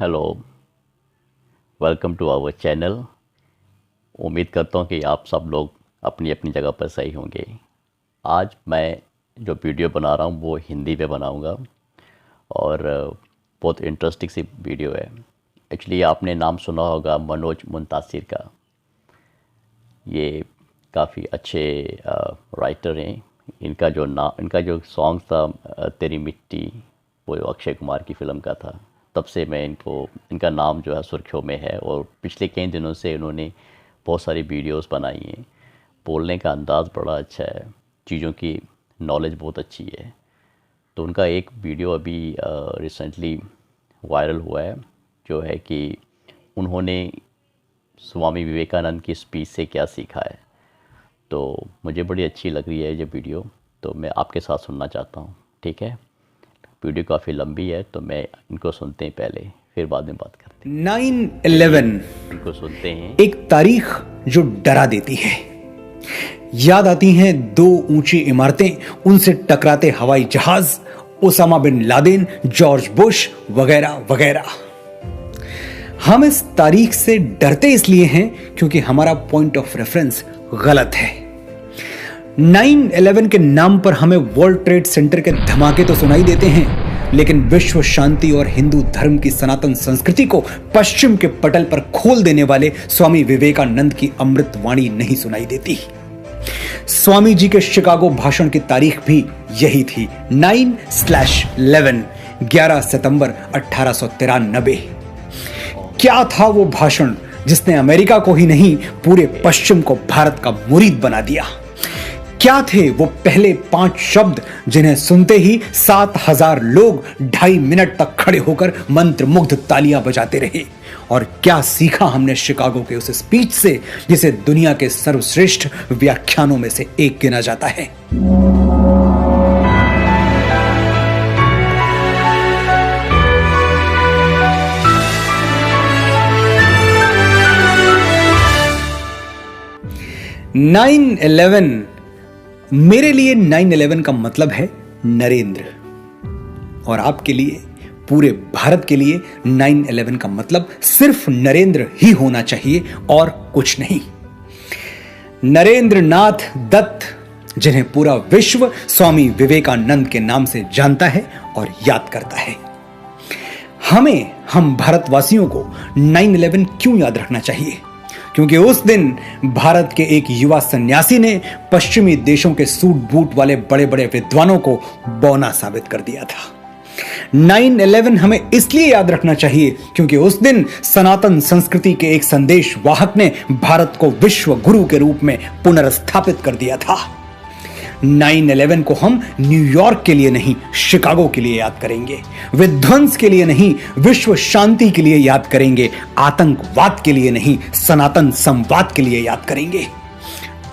Hello, welcome to our channel. उम्मीद करता हूँ कि आप सब लोग अपनी अपनी जगह पर सही होंगे। आज मैं जो वीडियो बना रहा हूँ वो हिंदी में बनाऊँगा और बहुत इंटरेस्टिंग सी वीडियो है। एक्चुअली आपने नाम सुना होगा मनोज मुंतासिर का। ये काफ़ी अच्छे राइटर हैं। इनका जो सॉन्ग था तेरी मिट्टी, वो जो अक्षय कुमार की फ़िल्म का था, तब से मैं इनका नाम जो है सुर्खियों में है। और पिछले कई दिनों से इन्होंने बहुत सारी वीडियोस बनाई हैं। बोलने का अंदाज़ बड़ा अच्छा है, चीज़ों की नॉलेज बहुत अच्छी है। तो उनका एक वीडियो अभी रिसेंटली वायरल हुआ है, जो है कि उन्होंने स्वामी विवेकानंद की स्पीच से क्या सीखा है। तो मुझे बड़ी अच्छी लग रही है ये वीडियो, तो मैं आपके साथ सुनना चाहता हूँ। ठीक है, वीडियो काफ़ी लंबी है, तो मैं इनको सुनते हैं पहले, फिर बाद में बात करते हैं। 9/11 इनको सुनते हैं। एक तारीख जो डरा देती है। याद आती हैं दो ऊंची इमारतें, उनसे टकराते हवाई जहाज, Osama bin Laden, George Bush वगैरह वगैरह। हम इस तारीख से डरते इसलिए हैं क्योंकि हमारा पॉइंट ऑफ रेफरेंस गलत है। 9/11 के नाम पर हमें वर्ल्ड ट्रेड सेंटर के धमाके तो सुनाई देते हैं, लेकिन विश्व शांति और हिंदू धर्म की सनातन संस्कृति को पश्चिम के पटल पर खोल देने वाले स्वामी विवेकानंद की अमृत वाणी नहीं सुनाई देती। स्वामी जी के शिकागो भाषण की तारीख भी यही थी, 9/11, 11 सितंबर 1893। क्या था वो भाषण जिसने अमेरिका को ही नहीं पूरे पश्चिम को भारत का मुरीद बना दिया? क्या थे वो पहले 5 शब्द जिन्हें सुनते ही 7,000 लोग 2.5 मिनट तक खड़े होकर मंत्रमुग्ध तालियां बजाते रहे? और क्या सीखा हमने शिकागो के उस स्पीच से, जिसे दुनिया के सर्वश्रेष्ठ व्याख्यानों में से एक गिना जाता है? मेरे लिए 9/11 का मतलब है नरेंद्र, और आपके लिए, पूरे भारत के लिए 9/11 का मतलब सिर्फ नरेंद्र ही होना चाहिए और कुछ नहीं। नरेंद्र नाथ दत्त, जिन्हें पूरा विश्व स्वामी विवेकानंद के नाम से जानता है और याद करता है। हम भारतवासियों को 9/11 क्यों याद रखना चाहिए? क्योंकि उस दिन भारत के एक युवा सन्यासी ने पश्चिमी देशों के सूट बूट वाले बड़े बड़े विद्वानों को बौना साबित कर दिया था। 9/11 हमें इसलिए याद रखना चाहिए क्योंकि उस दिन सनातन संस्कृति के एक संदेश वाहक ने भारत को विश्व गुरु के रूप में पुनर्स्थापित कर दिया था। 9/11 को हम न्यूयॉर्क के लिए नहीं, शिकागो के लिए याद करेंगे। विध्वंस के लिए नहीं, विश्व शांति के लिए याद करेंगे। आतंकवाद के लिए नहीं, सनातन संवाद के लिए याद करेंगे।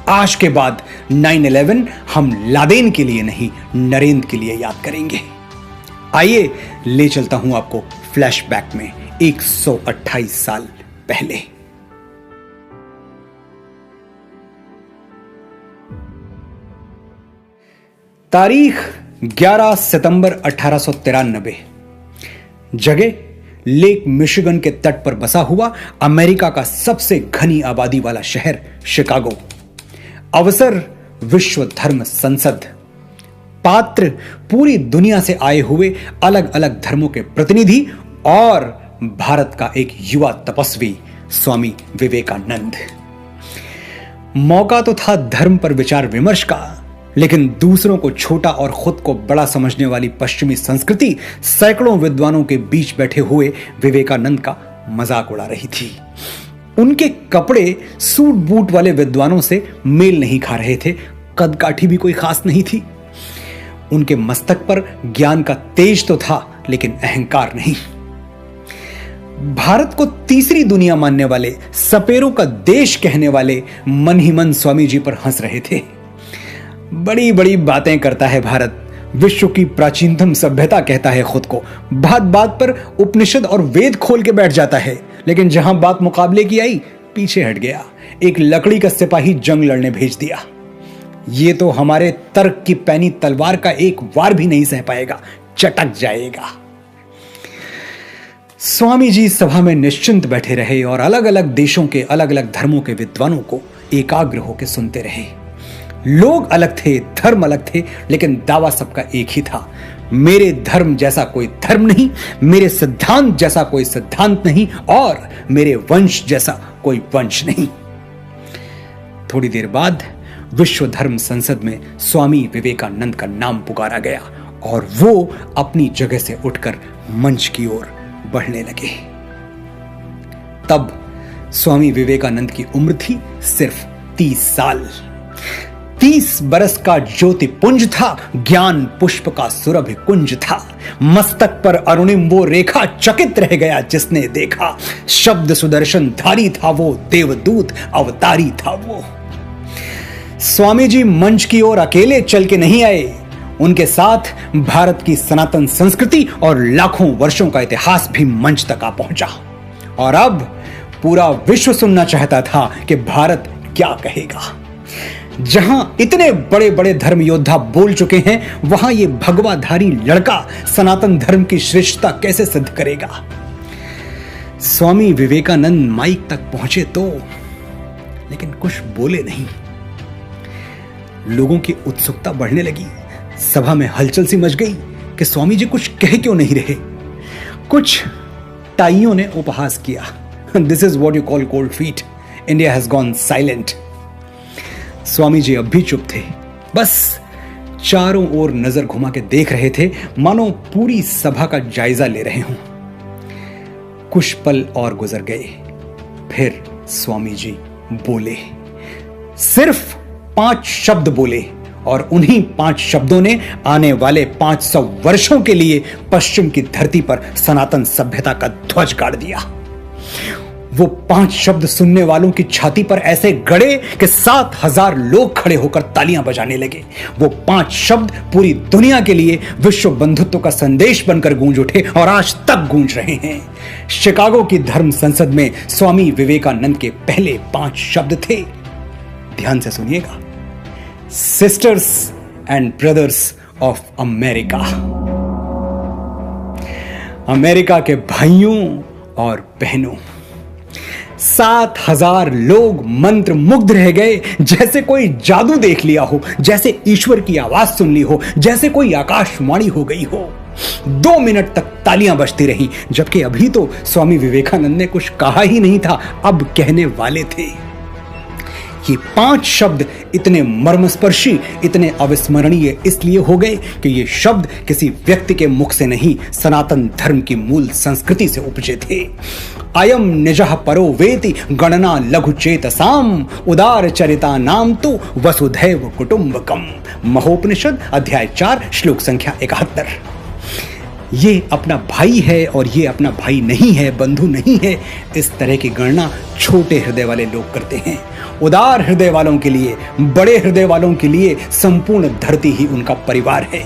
आज के बाद 9/11 हम लादेन के लिए नहीं, नरेंद्र के लिए याद करेंगे। आइए ले चलता हूं आपको फ्लैशबैक में 128 साल पहले। तारीख 11 सितंबर 1893। जगह लेक मिशिगन के तट पर बसा हुआ अमेरिका का सबसे घनी आबादी वाला शहर शिकागो। अवसर विश्व धर्म संसद। पात्र पूरी दुनिया से आए हुए अलग अलग धर्मों के प्रतिनिधि और भारत का एक युवा तपस्वी स्वामी विवेकानंद। मौका तो था धर्म पर विचार विमर्श का, लेकिन दूसरों को छोटा और खुद को बड़ा समझने वाली पश्चिमी संस्कृति सैकड़ों विद्वानों के बीच बैठे हुए विवेकानंद का मजाक उड़ा रही थी। उनके कपड़े सूट बूट वाले विद्वानों से मेल नहीं खा रहे थे, कदकाठी भी कोई खास नहीं थी। उनके मस्तक पर ज्ञान का तेज तो था, लेकिन अहंकार नहीं। भारत को तीसरी दुनिया मानने वाले, सपेरों का देश कहने वाले मन ही मन स्वामी जी पर हंस रहे थे। बड़ी बड़ी बातें करता है भारत, विश्व की प्राचीनतम सभ्यता कहता है खुद को। बात बात पर उपनिषद और वेद खोल के बैठ जाता है, लेकिन जहां बात मुकाबले की आई, पीछे हट गया। एक लकड़ी का सिपाही जंग लड़ने भेज दिया। ये तो हमारे तर्क की पैनी तलवार का एक वार भी नहीं सह पाएगा, चटक जाएगा। स्वामी जी सभा में निश्चिंत बैठे रहे और अलग अलग देशों के अलग अलग धर्मों के विद्वानों को एकाग्र होकर सुनते रहे। लोग अलग थे, धर्म अलग थे, लेकिन दावा सबका एक ही था, मेरे धर्म जैसा कोई धर्म नहीं, मेरे सिद्धांत जैसा कोई सिद्धांत नहीं, और मेरे वंश जैसा कोई वंश नहीं। थोड़ी देर बाद विश्व धर्म संसद में स्वामी विवेकानंद का नाम पुकारा गया और वो अपनी जगह से उठकर मंच की ओर बढ़ने लगे। तब स्वामी विवेकानंद की उम्र थी सिर्फ 30 साल। 30 बरस का ज्योतिपुंज था, ज्ञान पुष्प का सुरभि कुंज था। मस्तक पर अरुणिम वो रेखा, चकित रह गया जिसने देखा। शब्द सुदर्शन धारी था वो, देवदूत अवतारी था वो। स्वामी जी मंच की ओर अकेले चल के नहीं आए, उनके साथ भारत की सनातन संस्कृति और लाखों वर्षों का इतिहास भी मंच तक आ पहुंचा। और अब पूरा विश्व सुनना चाहता था कि भारत क्या कहेगा। जहां इतने बड़े बड़े धर्म योद्धा बोल चुके हैं, वहां ये भगवाधारी लड़का सनातन धर्म की श्रेष्ठता कैसे सिद्ध करेगा। स्वामी विवेकानंद माइक तक पहुंचे तो, लेकिन कुछ बोले नहीं। लोगों की उत्सुकता बढ़ने लगी। सभा में हलचल सी मच गई कि स्वामी जी कुछ कह क्यों नहीं रहे। कुछ टाइयों ने उपहास किया, this is what you call cold feet, India has gone silent. Swami ji अब भी चुप थे, बस चारों ओर नजर घुमा के देख रहे थे, मानो पूरी सभा का जायजा ले रहे हों। कुछ पल और गुजर गए, फिर स्वामी जी बोले। सिर्फ 5 शब्द बोले और उन्हीं 5 शब्दों ने आने वाले 500 वर्षों के लिए पश्चिम की धरती पर सनातन सभ्यता का ध्वज गाड़ दिया। वो 5 शब्द सुनने वालों की छाती पर ऐसे गड़े कि 7000 लोग खड़े होकर तालियां बजाने लगे। वो 5 शब्द पूरी दुनिया के लिए विश्व बंधुत्व का संदेश बनकर गूंज उठे और आज तक गूंज रहे हैं। शिकागो की धर्म संसद में स्वामी विवेकानंद के पहले 5 शब्द थे, ध्यान से सुनिएगा, sisters and brothers of America. America के भाइयों और बहनों। 7000 लोग मंत्र मुग्ध रह गए, जैसे कोई जादू देख लिया हो, जैसे ईश्वर की आवाज सुन ली हो, जैसे कोई आकाशवाणी हो गई हो। 2 मिनट तक तालियां बजती रहीं, जबकि अभी तो स्वामी विवेकानंद ने कुछ कहा ही नहीं था, अब कहने वाले थे। ये 5 शब्द इतने मर्मस्पर्शी, इतने अविस्मरणीय इसलिए हो गए कि ये शब्द किसी व्यक्ति के मुख से नहीं, सनातन धर्म की मूल संस्कृति से उपजे थे। अयम निजः परो वेति गणना लघु चेतसाम उदार चरिता नाम तो वसुधैव कुटुंबकम। महोपनिषद अध्याय 4 श्लोक संख्या 71। ये अपना भाई है और ये अपना भाई नहीं है, बंधु नहीं है, इस तरह की गणना छोटे हृदय वाले लोग करते हैं। उदार हृदय वालों के लिए, बड़े हृदय वालों के लिए संपूर्ण धरती ही उनका परिवार है।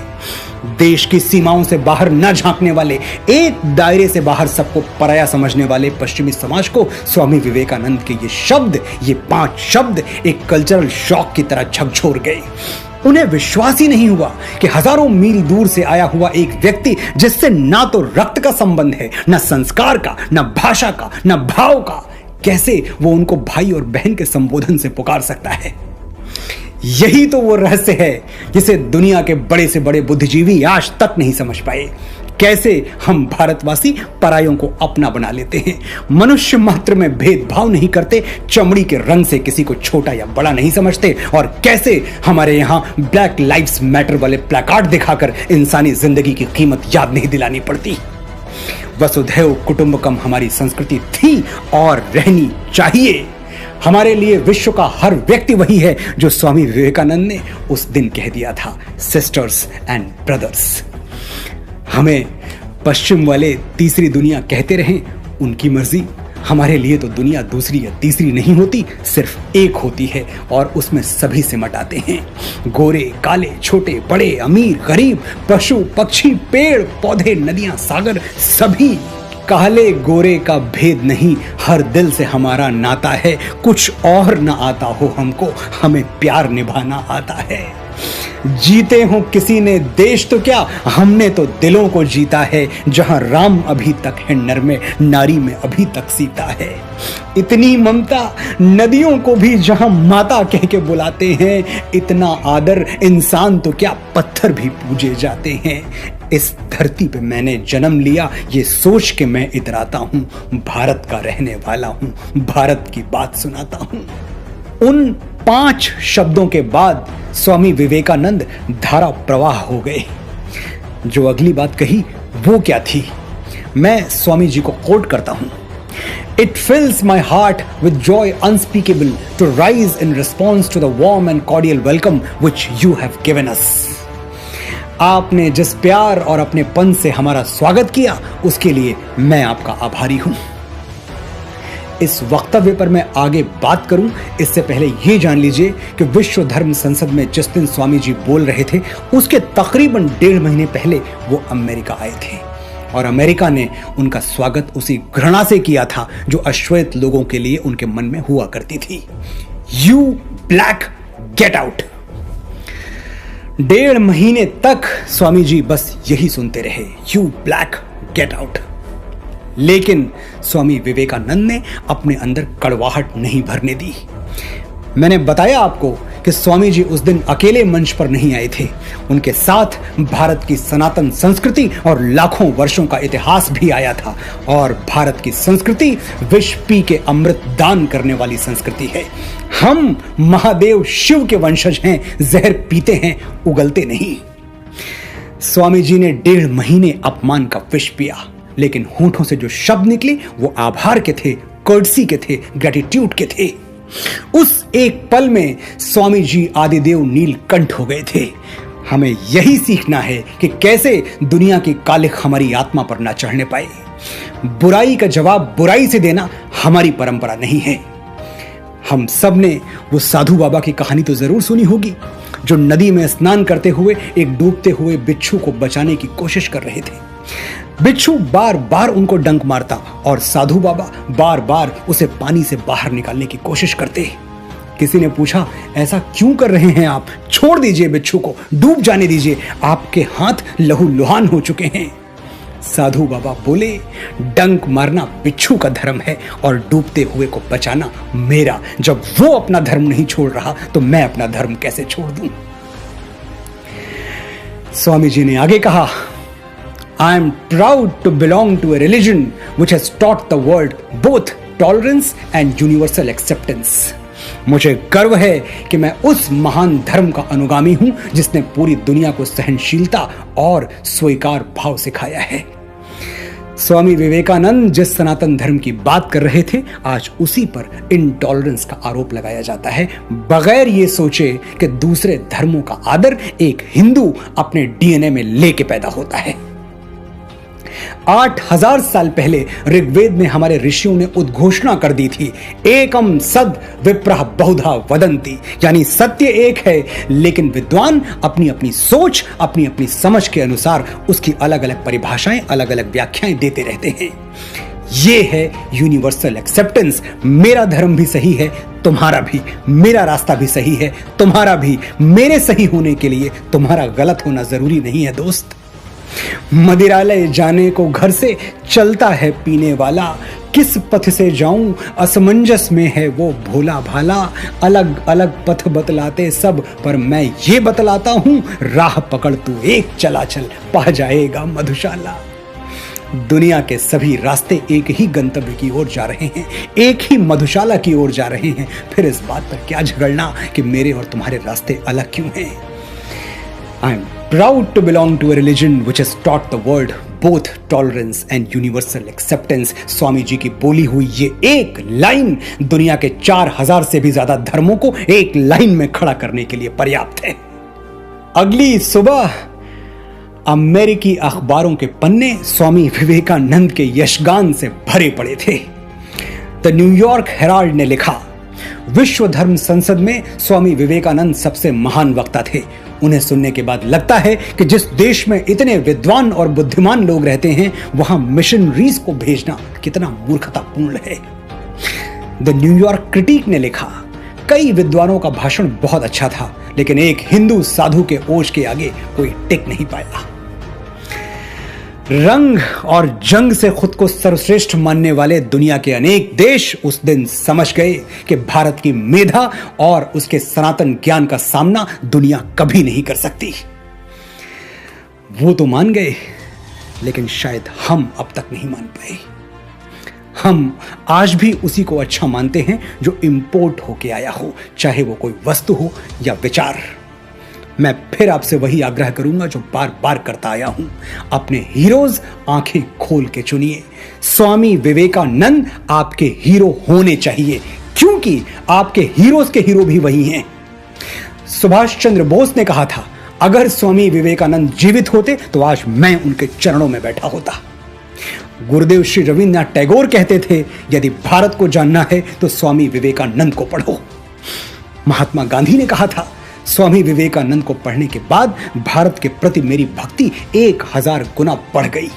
देश की सीमाओं से बाहर न झांकने वाले, एक दायरे से बाहर सबको पराया समझने वाले पश्चिमी समाज को स्वामी विवेकानंद के ये शब्द, ये 5 शब्द एक कल्चरल शॉक की तरह झकझोर गए। उन्हें विश्वास ही नहीं हुआ कि हजारों मील दूर से आया हुआ एक व्यक्ति, जिससे ना तो रक्त का संबंध है, ना संस्कार का, ना भाषा का, ना भाव का, कैसे वो उनको भाई और बहन के संबोधन से पुकार सकता है। यही तो वो रहस्य है जिसे दुनिया के बड़े से बड़े बुद्धिजीवी आज तक नहीं समझ पाए। कैसे हम भारतवासी परायों को अपना बना लेते हैं, मनुष्य मात्र में भेदभाव नहीं करते, चमड़ी के रंग से किसी को छोटा या बड़ा नहीं समझते, और कैसे हमारे यहां ब्लैक लाइव्स मैटर वाले प्लैकार्ड दिखाकर इंसानी जिंदगी की कीमत याद नहीं दिलानी पड़ती। वसुधैव कुटुंबकम हमारी संस्कृति थी और रहनी चाहिए। हमारे लिए विश्व का हर व्यक्ति वही है जो स्वामी विवेकानंद ने उस दिन कह दिया था, सिस्टर्स एंड ब्रदर्स। हमें पश्चिम वाले तीसरी दुनिया कहते रहें, उनकी मर्जी। हमारे लिए तो दुनिया दूसरी या तीसरी नहीं होती, सिर्फ एक होती है, और उसमें सभी सिमट आते हैं। गोरे काले, छोटे बड़े, अमीर गरीब, पशु पक्षी, पेड़ पौधे, नदियां सागर, सभी। काले गोरे का भेद नहीं, हर दिल से हमारा नाता है। कुछ और ना आता हो हमको, हमें प्यार निभाना आता है। जीते हो किसी ने देश तो क्या, हमने तो दिलों को जीता है। जहां राम अभी तक है नर में, नारी में अभी तक सीता है। इतनी ममता नदियों को भी जहां माता कह के बुलाते हैं, इतना आदर इंसान तो क्या पत्थर भी पूजे जाते हैं। इस धरती पे मैंने जन्म लिया ये सोच के मैं इतराता हूं, भारत का रहने वाला हूं, भारत की बात सुनाता हूं। उन 5 शब्दों के बाद स्वामी विवेकानंद धारा प्रवाह हो गए। जो अगली बात कही वो क्या थी, मैं स्वामी जी को कोट करता हूं। It fills my heart with joy unspeakable to rise in response to the warm and cordial welcome which you have given us. आपने जिस प्यार और अपने पन से हमारा स्वागत किया उसके लिए मैं आपका आभारी हूं। इस वक्तव्य पर मैं आगे बात करूं इससे पहले यह जान लीजिए कि विश्व धर्म संसद में जिस दिन स्वामी जी बोल रहे थे उसके तकरीबन 1.5 महीने पहले वो अमेरिका आए थे और अमेरिका ने उनका स्वागत उसी घृणा से किया था जो अश्वेत लोगों के लिए उनके मन में हुआ करती थी। You black get out. 1.5 महीने तक स्वामी जी बस यही सुनते रहे, यू ब्लैक गेट आउट। लेकिन स्वामी विवेकानंद ने अपने अंदर कड़वाहट नहीं भरने दी। मैंने बताया आपको कि स्वामी जी उस दिन अकेले मंच पर नहीं आए थे, उनके साथ भारत की सनातन संस्कृति और लाखों वर्षों का इतिहास भी आया था। और भारत की संस्कृति विष पी के अमृत दान करने वाली संस्कृति है। हम महादेव शिव के वंशज हैं, जहर पीते हैं, उगलते नहीं। स्वामी जी ने 1.5 महीने अपमान का विष पिया, लेकिन होठों से जो शब्द निकले वो आभार के थे, कर्टसी के थे, ग्रेटिट्यूड के थे। उस एक पल में स्वामी जी आदिदेव नीलकंठ हो गए थे। हमें यही सीखना है कि कैसे दुनिया की कालिख हमारी आत्मा पर ना चढ़ने पाए। बुराई का जवाब बुराई से देना हमारी परंपरा नहीं है। हम सब ने वो साधु बाबा की कहानी तो जरूर सुनी होगी, जो नदी में स्नान करते हुए एक डूबते हुए बिच्छू को बचाने की कोशिश कर रहे थे। बिच्छू बार बार उनको डंक मारता और साधु बाबा बार बार उसे पानी से बाहर निकालने की कोशिश करते। किसी ने पूछा, ऐसा क्यों कर रहे हैं आप? छोड़ दीजिए बिच्छू को, डूब जाने दीजिए, आपके हाथ लहूलुहान हो चुके हैं। साधु बाबा बोले, डंक मारना बिच्छू का धर्म है और डूबते हुए को बचाना मेरा। जब वो अपना धर्म नहीं छोड़ रहा तो मैं अपना धर्म कैसे छोड़ दूं? स्वामी जी ने आगे कहा, I am proud to belong to a religion which has taught the world both tolerance and universal acceptance. मुझे गर्व है कि मैं उस महान धर्म का अनुगामी हूं जिसने पूरी दुनिया को सहनशीलता और स्वीकार भाव सिखाया है। स्वामी विवेकानंद जिस सनातन धर्म की बात कर रहे थे, आज उसी पर इनटॉलरेंस का आरोप लगाया जाता है, बगैर ये सोचे कि दूसरे धर्मों का आदर एक हिंदू अपने डीएनए में लेके पैदा होता है। 8000 साल पहले ऋग्वेद में हमारे ऋषियों ने उद्घोषणा कर दी थी, एकम सद विप्रः बहुधा वदंती, यानी सत्य एक है लेकिन विद्वान अपनी अपनी सोच, अपनी अपनी समझ के अनुसार उसकी अलग अलग परिभाषाएं, अलग अलग व्याख्याएं देते रहते हैं। ये है यूनिवर्सल एक्सेप्टेंस। मेरा धर्म भी सही है, तुम्हारा भी, मेरा रास्ता भी सही है, तुम्हारा भी। मेरे सही होने के लिए तुम्हारा गलत होना जरूरी नहीं है दोस्त। मदिरालय जाने को घर से चलता है पीने वाला, किस पथ से जाऊं असमंजस में है वो भोला भाला। अलग अलग पथ बतलाते सब, पर मैं ये बतलाता हूं, राह पकड़ तू एक चला चल, पा जाएगा मधुशाला। दुनिया के सभी रास्ते एक ही गंतव्य की ओर जा रहे हैं, एक ही मधुशाला की ओर जा रहे हैं। फिर इस बात पर क्या झगड़ना कि मेरे और तुम्हारे रास्ते अलग क्यों हैं। I am proud to belong to a religion which has taught the world both tolerance and universal acceptance. Swami ji की बोली हुई ये एक लाइन दुनिया के 4000 से भी ज्यादा धर्मों को एक लाइन में खड़ा करने के लिए पर्याप्त है। अगली सुबह अमेरिकी अखबारों के पन्ने स्वामी विवेकानंद के यशगान से भरे पड़े थे। द न्यूयॉर्क हेराल्ड ने लिखा, विश्व धर्म संसद में स्वामी विवेकानंद सबसे महान वक्ता थे। उन्हें सुनने के बाद लगता है कि जिस देश में इतने विद्वान और बुद्धिमान लोग रहते हैं वहां मिशनरीज को भेजना कितना मूर्खतापूर्ण है। द न्यूयॉर्क क्रिटिक ने लिखा, कई विद्वानों का भाषण बहुत अच्छा था, लेकिन एक हिंदू साधु के ओज के आगे कोई टिक नहीं पाया। रंग और जंग से खुद को सर्वश्रेष्ठ मानने वाले दुनिया के अनेक देश उस दिन समझ गए कि भारत की मेधा और उसके सनातन ज्ञान का सामना दुनिया कभी नहीं कर सकती। वो तो मान गए, लेकिन शायद हम अब तक नहीं मान पाए। हम आज भी उसी को अच्छा मानते हैं जो इंपोर्ट होके आया हो, चाहे वो कोई वस्तु हो या विचार। मैं फिर आपसे वही आग्रह करूंगा जो बार बार करता आया हूं, अपने हीरोज आंखें खोल के चुनिए। स्वामी विवेकानंद आपके हीरो होने चाहिए, क्योंकि आपके हीरोज के हीरो भी वही हैं। सुभाष चंद्र बोस ने कहा था, अगर स्वामी विवेकानंद जीवित होते तो आज मैं उनके चरणों में बैठा होता। गुरुदेव श्री रविन्द्रनाथ टैगोर कहते थे, यदि भारत को जानना है तो स्वामी विवेकानंद को पढ़ो। महात्मा गांधी ने कहा था, स्वामी विवेकानंद को पढ़ने के बाद भारत के प्रति मेरी भक्ति 1000 गुना बढ़ गई।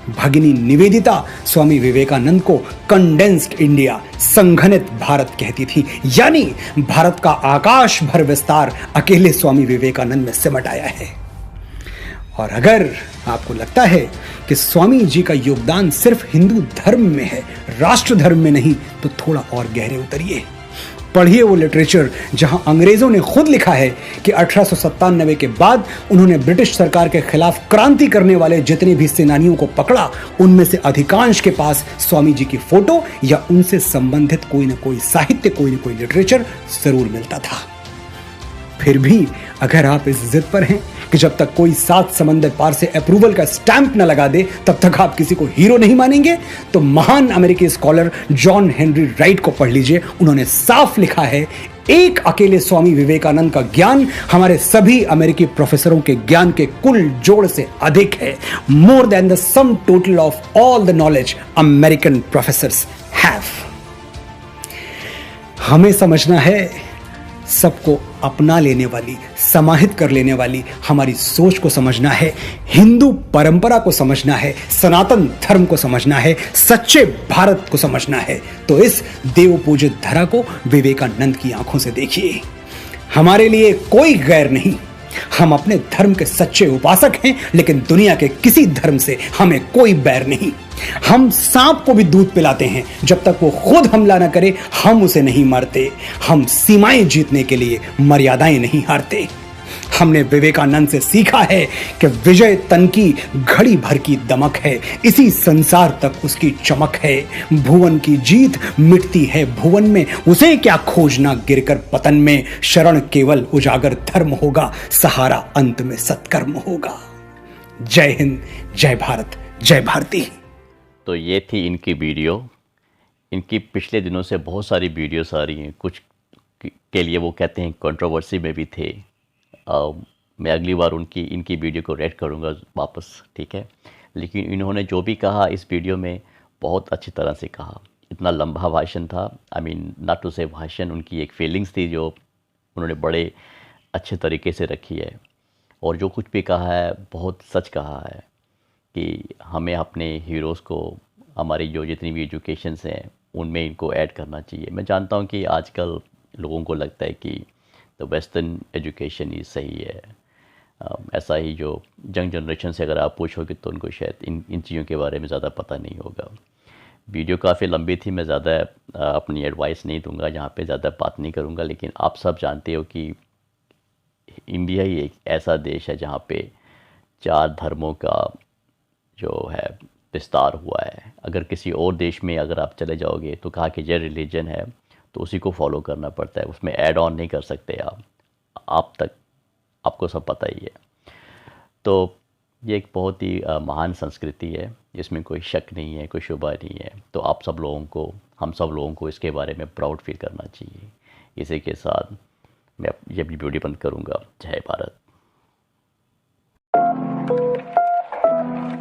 भगिनी निवेदिता स्वामी विवेकानंद को कंडेंस्ड इंडिया, संघनित भारत कहती थी, यानी भारत का आकाश भर विस्तार अकेले स्वामी विवेकानंद में सिमट आया है। और अगर आपको लगता है कि स्वामी जी का योगदान सिर्फ हिंदू धर्म में है, राष्ट्र धर्म में नहीं, तो थोड़ा और गहरे उतरिए। पढ़िए वो लिटरेचर जहां अंग्रेजों ने खुद लिखा है कि 1897 के बाद उन्होंने ब्रिटिश सरकार के खिलाफ क्रांति करने वाले जितने भी सेनानियों को पकड़ा, उनमें से अधिकांश के पास स्वामी जी की फोटो या उनसे संबंधित कोई ना कोई साहित्य, कोई ना कोई लिटरेचर जरूर मिलता था। फिर भी अगर आप इस जिद पर हैं कि जब तक कोई 7 समंदर पार से अप्रूवल का स्टैंप न लगा दे तब तक आप किसी को हीरो नहीं मानेंगे, तो महान अमेरिकी स्कॉलर जॉन हेनरी राइट को पढ़ लीजिए। उन्होंने साफ लिखा है, एक अकेले स्वामी विवेकानंद का ज्ञान हमारे सभी अमेरिकी प्रोफेसरों के ज्ञान के कुल जोड़ से अधिक है, more than the sum total of all the knowledge American professors have. हमें समझना है, सबको अपना लेने वाली, समाहित कर लेने वाली हमारी सोच को समझना है, हिंदू परंपरा को समझना है, सनातन धर्म को समझना है, सच्चे भारत को समझना है। तो इस देव पूजित धरा को विवेकानंद की आंखों से देखिए। हमारे लिए कोई गैर नहीं, हम अपने धर्म के सच्चे उपासक हैं, लेकिन दुनिया के किसी धर्म से हमें कोई बैर नहीं। हम सांप को भी दूध पिलाते हैं, जब तक वो खुद हमला ना करे हम उसे नहीं मारते। हम सीमाएं जीतने के लिए मर्यादाएं नहीं हारते। हमने विवेकानंद से सीखा है कि विजय तन की घड़ी भर की दमक है, इसी संसार तक उसकी चमक है। भुवन की जीत मिटती है भुवन में, उसे क्या खोजना गिरकर पतन में। शरण केवल उजागर धर्म होगा, सहारा अंत में सत्कर्म होगा। जय हिंद, जय भारत, जय भारती। तो ये थी इनकी वीडियो। इनकी पिछले दिनों से बहुत सारी वीडियोस आ रही हैं, कुछ के लिए वो कहते हैं कंट्रोवर्सी में भी थे। मैं अगली बार इनकी वीडियो को रेड करूँगा वापस, ठीक है। लेकिन इन्होंने जो भी कहा इस वीडियो में बहुत अच्छी तरह से कहा। इतना लंबा भाषण था, आई मीन नॉट टू से भाषण, उनकी एक फीलिंग्स थी जो उन्होंने बड़े अच्छे तरीके से रखी है। और जो कुछ भी कहा है बहुत सच कहा है कि हमें अपने हीरोज़ को, हमारी जो जितनी भी एजुकेशंस हैं उनमें इनको ऐड करना चाहिए। मैं जानता हूँ कि आजकल लोगों को लगता है कि तो वेस्टर्न एजुकेशन ही सही है। ऐसा ही जो यंग जनरेशन से अगर आप पूछोगे तो उनको शायद इन चीज़ों के बारे में ज़्यादा पता नहीं होगा। वीडियो काफ़ी लंबी थी, मैं ज़्यादा अपनी एडवाइस नहीं दूंगा, यहाँ पे ज़्यादा बात नहीं करूँगा। लेकिन आप सब जानते हो कि इंडिया ही एक ऐसा देश है जहाँ पे 4 धर्मों का जो है विस्तार हुआ है। अगर किसी और देश में अगर आप चले जाओगे तो कहा कि ये रिलीजन है तो उसी को फॉलो करना पड़ता है, उसमें ऐड ऑन नहीं कर सकते आप तक आपको सब पता ही है। तो ये एक बहुत ही महान संस्कृति है, इसमें कोई शक नहीं है, कोई शुबा नहीं है। तो आप सब लोगों को, हम सब लोगों को इसके बारे में प्राउड फील करना चाहिए। इसी के साथ मैं ये अपनी वीडियो बंद करूँगा। जय भारत।